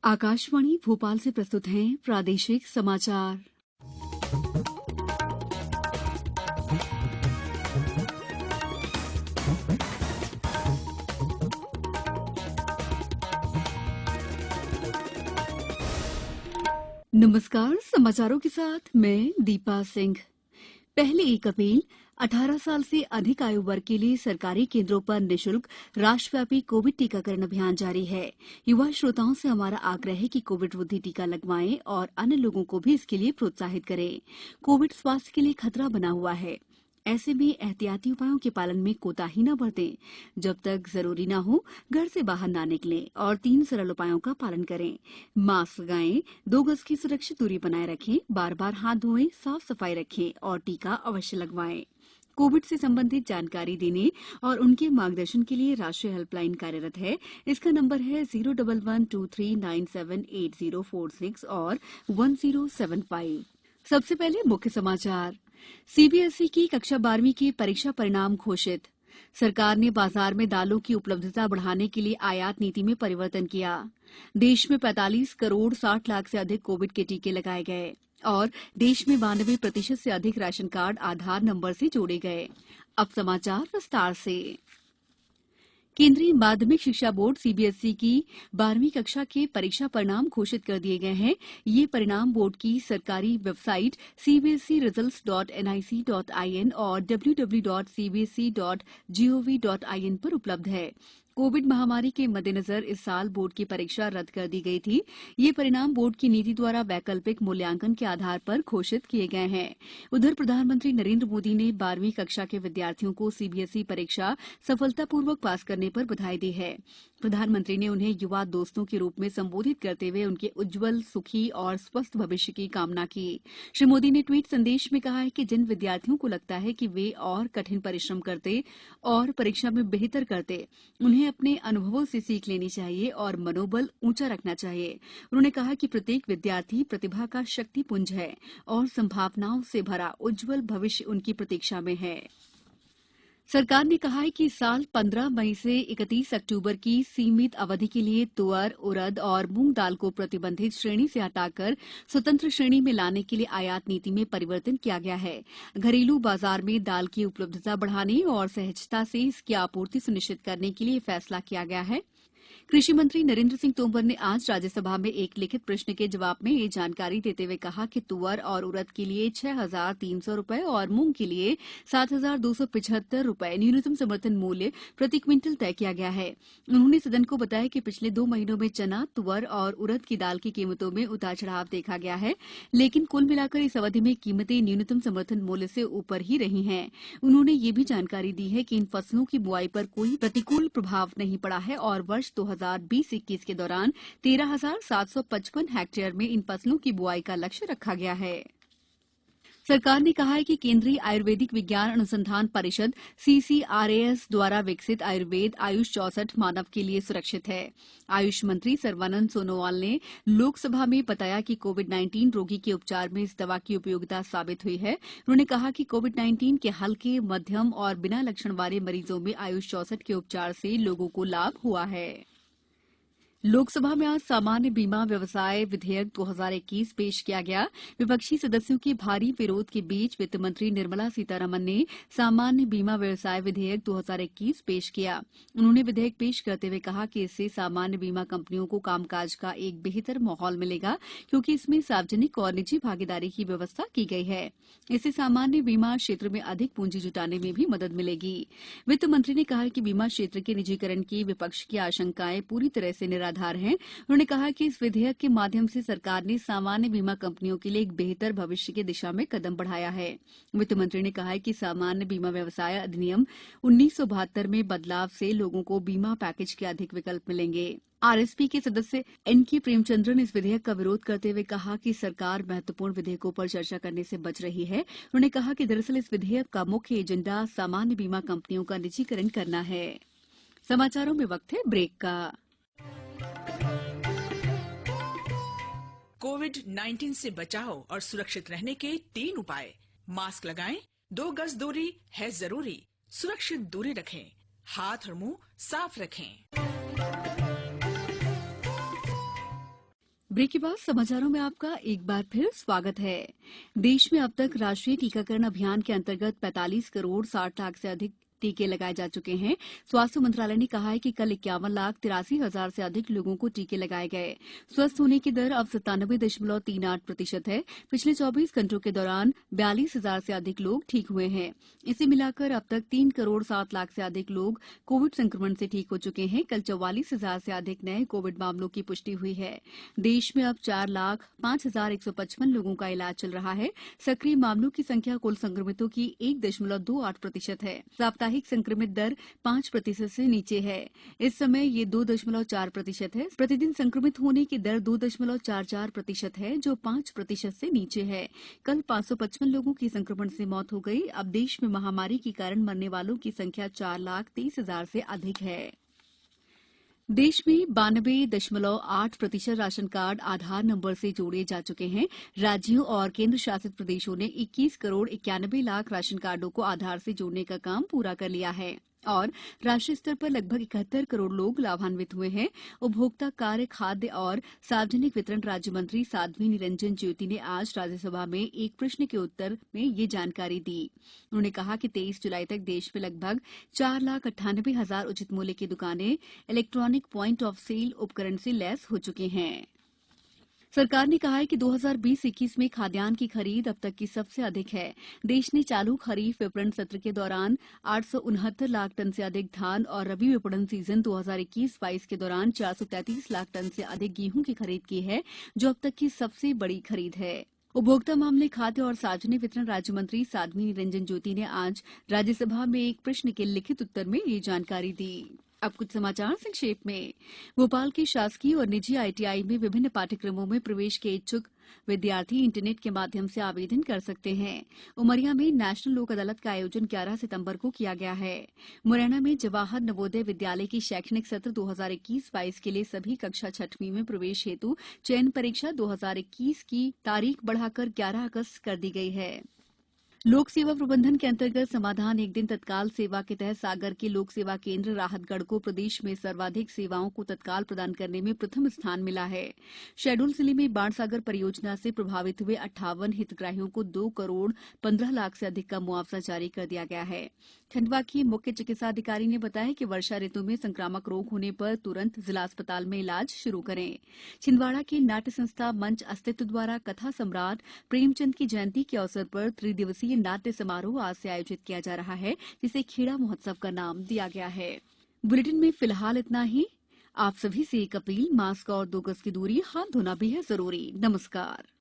आकाशवाणी भोपाल से प्रस्तुत हैं प्रादेशिक समाचार। नमस्कार, समाचारों के साथ मैं दीपा सिंह। पहले 1 अप्रैल 18 साल से अधिक आयु वर्ग के लिए सरकारी केंद्रों पर निःशुल्क राष्ट्रव्यापी कोविड टीकाकरण अभियान जारी है। युवा श्रोताओं से हमारा आग्रह है कि कोविड रोधी टीका लगवाएं और अन्य लोगों को भी इसके लिए प्रोत्साहित करें। कोविड स्वास्थ्य के लिए खतरा बना हुआ है, ऐसे में एहतियाती उपायों के पालन में कोताही न बरतें। जब तक जरूरी न हो घर से बाहर न निकलें और 3 सरल उपायों का पालन करें। मास्क लगाएं, 2 गज की सुरक्षित दूरी बनाए रखें, बार-बार हाथ धोएं, साफ सफाई रखें और टीका अवश्य लगवाएं। कोविड से संबंधित जानकारी देने और उनके मार्गदर्शन के लिए राष्ट्रीय हेल्पलाइन कार्यरत है। इसका नंबर है 01123978046 और 1075। सबसे पहले मुख्य समाचार। सीबीएसई की कक्षा 12वीं के परीक्षा परिणाम घोषित। सरकार ने बाजार में दालों की उपलब्धता बढ़ाने के लिए आयात नीति में परिवर्तन किया। देश में 45 करोड़ 60 लाख से अधिक कोविड के टीके लगाए गए और देश में 92% से अधिक राशन कार्ड आधार नंबर से जोड़े गए। अब समाचार विस्तार से। केंद्रीय माध्यमिक शिक्षा बोर्ड सीबीएसई की 12वीं कक्षा के परीक्षा परिणाम घोषित कर दिए गए हैं। ये परिणाम बोर्ड की सरकारी वेबसाइट cbseresults.nic.in और www.cbse.gov.in पर उपलब्ध है। कोविड महामारी के मद्देनजर इस साल बोर्ड की परीक्षा रद्द कर दी गई थी। ये परिणाम बोर्ड की नीति द्वारा वैकल्पिक मूल्यांकन के आधार पर घोषित किए गए हैं। उधर प्रधानमंत्री नरेंद्र मोदी ने 12वीं कक्षा के विद्यार्थियों को सीबीएसई परीक्षा सफलतापूर्वक पास करने पर बधाई दी है। प्रधानमंत्री ने उन्हें युवा दोस्तों के रूप में संबोधित करते हुए उनके उज्जवल, सुखी और स्वस्थ भविष्य की कामना की। श्री मोदी ने ट्वीट संदेश में कहा है कि जिन विद्यार्थियों को लगता है कि वे और कठिन परिश्रम करते और परीक्षा में बेहतर करते, उन्हें अपने अनुभवों से सीख लेनी चाहिए और मनोबल ऊंचा रखना चाहिए। उन्होंने कहा कि प्रत्येक विद्यार्थी प्रतिभा का शक्तिपुंज है और संभावनाओं से भरा उज्जवल भविष्य उनकी प्रतीक्षा में है। सरकार ने कहा है कि इस साल 15 मई से 31 अक्टूबर की सीमित अवधि के लिए तुअर, उड़द और मूंग दाल को प्रतिबंधित श्रेणी से हटाकर स्वतंत्र श्रेणी में लाने के लिए आयात नीति में परिवर्तन किया गया है। घरेलू बाजार में दाल की उपलब्धता बढ़ाने और सहजता से इसकी आपूर्ति सुनिश्चित करने के लिए फैसला किया गया है। कृषि मंत्री नरेंद्र सिंह तोमर ने आज राज्यसभा में एक लिखित प्रश्न के जवाब में ये जानकारी देते हुए कहा कि तुअर और उड़द के लिए 6,300 रुपए और मूंग के लिए 7,275 रुपए न्यूनतम समर्थन मूल्य प्रति क्विंटल तय किया गया है। उन्होंने सदन को बताया कि पिछले 2 महीनों में चना, तुअर और उड़द की दाल की कीमतों में उतार चढ़ाव देखा गया है, लेकिन कुल मिलाकर इस अवधि में कीमतें न्यूनतम समर्थन मूल्य से ऊपर ही रही हैं। उन्होंने ये भी जानकारी दी है कि इन फसलों की बुआई पर कोई प्रतिकूल प्रभाव नहीं पड़ा है और वर्ष 2020-21 के दौरान 13,755 हेक्टेयर में इन फसलों की बुआई का लक्ष्य रखा गया है। सरकार ने कहा है कि केंद्रीय आयुर्वेदिक विज्ञान अनुसंधान परिषद CCRAS द्वारा विकसित आयुर्वेद आयुष 64 मानव के लिए सुरक्षित है। आयुष मंत्री सर्बानंद सोनोवाल ने लोकसभा में बताया कि कोविड-19 रोगी के उपचार में इस दवा की उपयोगिता साबित हुई है। उन्होंने कहा कि कोविड-19 के हल्के, मध्यम और बिना लक्षण वाले मरीजों में आयुष 64 के उपचार से लोगों को लाभ हुआ है। लोकसभा में आज सामान्य बीमा व्यवसाय विधेयक 2021 पेश किया गया। विपक्षी सदस्यों के भारी विरोध के बीच वित्त मंत्री निर्मला सीतारमण ने सामान्य बीमा व्यवसाय विधेयक 2021 पेश किया। उन्होंने विधेयक पेश करते हुए कहा कि इससे सामान्य बीमा कंपनियों को कामकाज का एक बेहतर माहौल मिलेगा, क्योंकि इसमें सार्वजनिक और निजी भागीदारी की व्यवस्था की गई है। इससे सामान्य बीमा क्षेत्र में अधिक पूंजी जुटाने में भी मदद मिलेगी। वित्त मंत्री ने कहा कि बीमा क्षेत्र के निजीकरण की विपक्ष की आशंकाएं पूरी तरह से निराधार हैं। उन्होंने कहा कि इस विधेयक के माध्यम से सरकार ने सामान्य बीमा कंपनियों के लिए एक बेहतर भविष्य की दिशा में कदम बढ़ाया है। वित्त मंत्री ने कहा कि सामान्य बीमा व्यवसाय अधिनियम 1972 में बदलाव से लोगों को बीमा पैकेज के अधिक विकल्प मिलेंगे। आरएसपी के सदस्य एनके प्रेमचंद्रन ने इस विधेयक का विरोध करते हुए कहा कि सरकार महत्वपूर्ण विधेयकों पर चर्चा करने से बच रही है। उन्होंने कहा कि दरअसल इस विधेयक का मुख्य एजेंडा सामान्य बीमा कंपनियों का निजीकरण करना है। समाचारों में वक्त है ब्रेक का। कोविड-19 से बचाव और सुरक्षित रहने के 3 उपाय। मास्क लगाएं, 2 गज दूरी है जरूरी, सुरक्षित दूरी रखें, हाथ और मुंह साफ रखें। ब्रेक के बाद समाचारों में आपका एक बार फिर स्वागत है। देश में अब तक राष्ट्रीय टीकाकरण अभियान के अंतर्गत 45 करोड़ 60 लाख से अधिक टीके लगाए जा चुके हैं। स्वास्थ्य मंत्रालय ने कहा है कि कल 51,83,000 से अधिक लोगों को टीके लगाए गए। स्वस्थ होने की दर अब 97.38% है। पिछले 24 घंटों के दौरान 42,000 से अधिक लोग ठीक हुए हैं। इसे मिलाकर अब तक 3 करोड़ 7 लाख से अधिक लोग कोविड संक्रमण से ठीक हो चुके हैं। कल 44,000 से अधिक नए कोविड मामलों की पुष्टि हुई है। देश में अब 4,05,155 लोगों का इलाज चल रहा है। सक्रिय मामलों की संख्या कुल संक्रमितों की 1.28% है। साप्ताहिक संक्रमित दर 5% से नीचे है। इस समय ये 2.4% है। प्रतिदिन संक्रमित होने की दर 2.44% है, जो 5% से नीचे है। कल 555 लोगों की संक्रमण से मौत हो गई। अब देश में महामारी के कारण मरने वालों की संख्या 4,23,000 से अधिक है। देश में 92.8% राशन कार्ड आधार नंबर से जोड़े जा चुके हैं। राज्यों और केंद्र शासित प्रदेशों ने 21 करोड़ 91 लाख राशन कार्डों को आधार से जोड़ने का काम पूरा कर लिया है और राष्ट्रीय स्तर पर लगभग 71 करोड़ लोग लाभान्वित हुए हैं। उपभोक्ता कार्य, खाद्य और सार्वजनिक वितरण राज्य मंत्री साध्वी निरंजन ज्योति ने आज राज्यसभा में एक प्रश्न के उत्तर में ये जानकारी दी। उन्होंने कहा कि 23 जुलाई तक देश में लगभग 4,98,000 उचित मूल्य की दुकानें इलेक्ट्रॉनिक पॉइंट ऑफ सेल उपकरण से लैस हो चुकी हैं। सरकार ने कहा है कि 2020-21 में खाद्यान्न की खरीद अब तक की सबसे अधिक है। देश ने चालू खरीफ विपणन सत्र के दौरान 869 लाख टन से अधिक धान और रबी विपणन सीजन 2021-22 के दौरान 433 लाख टन से अधिक गेहूं की खरीद की है, जो अब तक की सबसे बड़ी खरीद है। उपभोक्ता मामले, खाद्य और सार्वजनिक वितरण राज्य मंत्री साध्वी निरंजन ज्योति ने आज राज्यसभा में एक प्रश्न के लिखित उत्तर में ये जानकारी दी। अब कुछ समाचार संक्षेप में। भोपाल के शासकीय और निजी आईटीआई में विभिन्न पाठ्यक्रमों में प्रवेश के इच्छुक विद्यार्थी इंटरनेट के माध्यम से आवेदन कर सकते हैं। उमरिया में नेशनल लोक अदालत का आयोजन 11 सितंबर को किया गया है। मुरैना में जवाहर नवोदय विद्यालय की शैक्षणिक सत्र 2021-22 के लिए सभी कक्षा 6वीं में प्रवेश हेतु चयन परीक्षा 2021 की तारीख बढ़ाकर 11 अगस्त कर दी गई है। लोक सेवा प्रबंधन के अंतर्गत समाधान एक दिन तत्काल सेवा के तहत सागर के लोक सेवा केंद्र राहतगढ़ को प्रदेश में सर्वाधिक सेवाओं को तत्काल प्रदान करने में प्रथम स्थान मिला है। शहडोल जिले में बाणसागर परियोजना से प्रभावित हुए 58 हितग्राहियों को 2 करोड़ 15 लाख से अधिक का मुआवजा जारी कर दिया गया है। खंडवा के मुख्य चिकित्सा अधिकारी ने बताया कि वर्षा ऋतु में संक्रामक रोग होने पर तुरंत जिला अस्पताल में इलाज शुरू करें। छिंदवाड़ा के नाट्य संस्था मंच अस्तित्व द्वारा कथा सम्राट प्रेमचंद की जयंती के अवसर पर त्रिदिवसीय नाट्य समारोह आज से आयोजित किया जा रहा है, जिसे खेड़ा महोत्सव का नाम दिया गया है। बुलेटिन में फिलहाल इतना ही। आप सभी से एक अपील, मास्क और 2 गज की दूरी, हाथ धोना भी है जरूरी। नमस्कार।